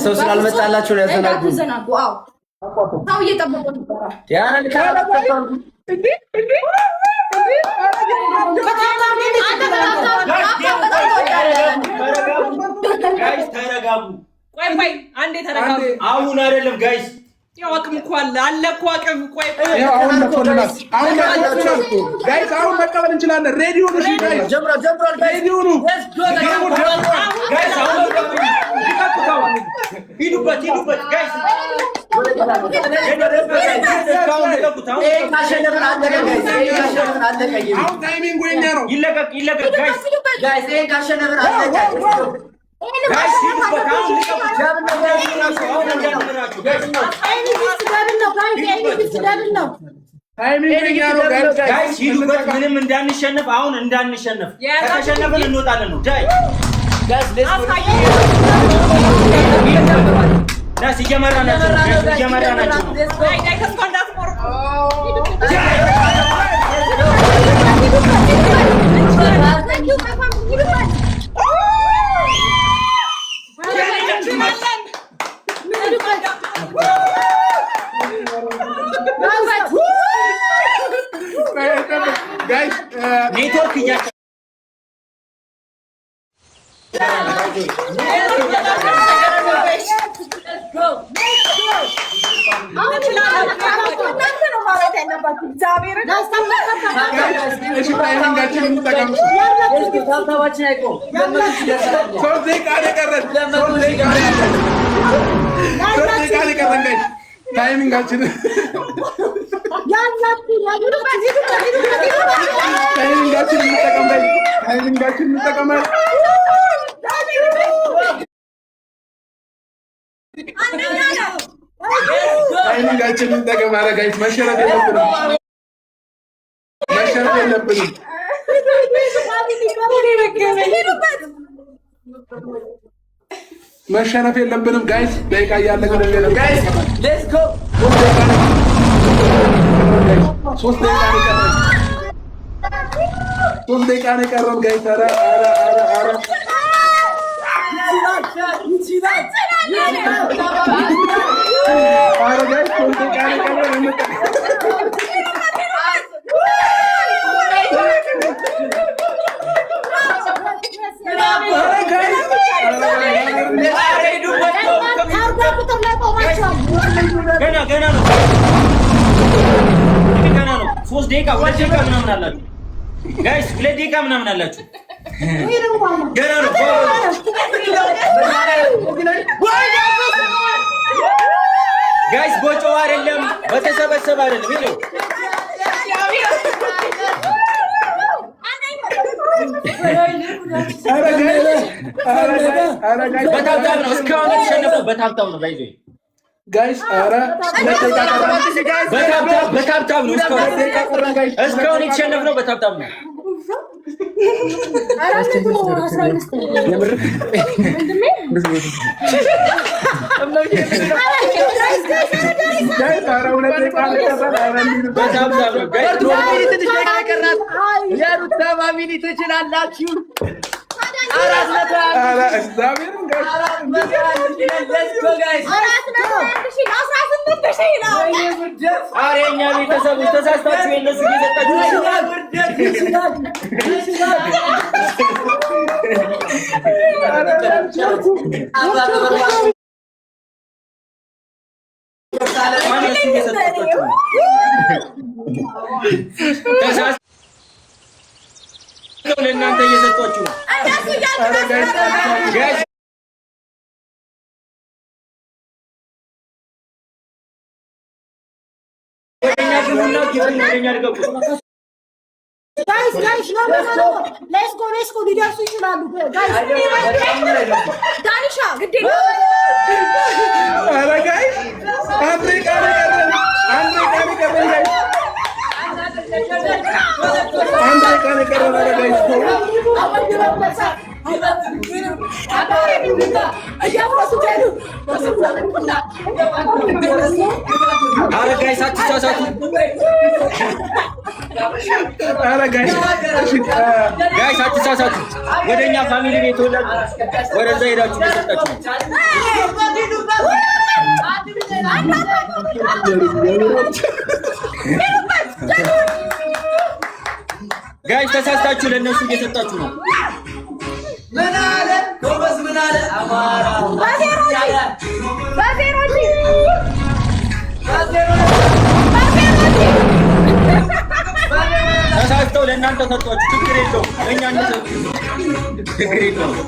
ሰው ስላልመጣላችሁ ነው ያዘናጉ። ታው እየጠበቁ ነበር። ተረጋጉ። ቆይ አንዴ ተረጋጉ። አሁን አይደለም ጋይስ ያው አቅም እኮ አለ እኮ አቅም። ቆይ አሁን ጋይስ አሁን መቀበል እንችላለን። ሬዲ ሁኑ። እሺ ጋይስ ጀምሮ ሬዲ ሁኑ። ጋይስ አሁን ሂዱበት ጋይስ አሁን ታይሚንግ ወይኛ ነው። ይለቀቅ ጋይስ ካሸነፍን አለቀ። ጋይስ ሂዱበት አሁን ጋይስ ሂዱበት። ምንም እንዳንሸነፍ አሁን እንዳንሸነፍ ከተሸነፍን እንወጣለን ነው ዳይ ናስ እየመራ ናቸው። ኔትወርክ ታይሚንጋችን እንጠቀም። ጋይስ መሸነፍ የለብንም። መሸነፍ የለብንም ጋይስ። ደቂቃ እያለቀ ነው። ጋይስ ሌትስ ጎ። 3 ደቂቃ ነው የቀረን ጋይስ። ኧረ ገና ነው። 3 ደቂቃ 2 ደቂቃ ምናምን አላችሁ ጋይስ። 2 ደቂቃ ምናምን አላችሁ። ገና ነው ጋይስ። ቦጮው አይደለም በተሰበሰበ አይደለም። ይሄ በታብታብ ነው። እስካሁን የተሸነፈው በታብታብ ነው። ባይዞ ጋይስ ኧረ በታብታብ ነው። እስካሁን የተሸነፍነው በታብታብ ነው። የሩታ ፋሚሊ ትችላላችሁ። የእኛ ቤተሰቦች ተሳስታችሁ የእነሱ ለእናንተ እየሰጧችሁ ነው። ሌትስ ጎ ሊደርሱ ይችላሉ። ዳኒሻ ግዴ አረ ጋይስ አትሳሳቱ። ጋይስ አትሳሳቱ። ወደኛ ፋሚሊ ቤት ወደዛ ሄዳችሁ ተሰጣችሁ። ጋይስ ተሳስታችሁ ለነሱ እየሰጣችሁ ነው። ምን አለ ጎበዝ? ምን አለ አማራ? ተሳስተው ለእናንተ ሰጧችሁ። ችግር የለውም። እኛ እንሰጥ ችግር የለውም።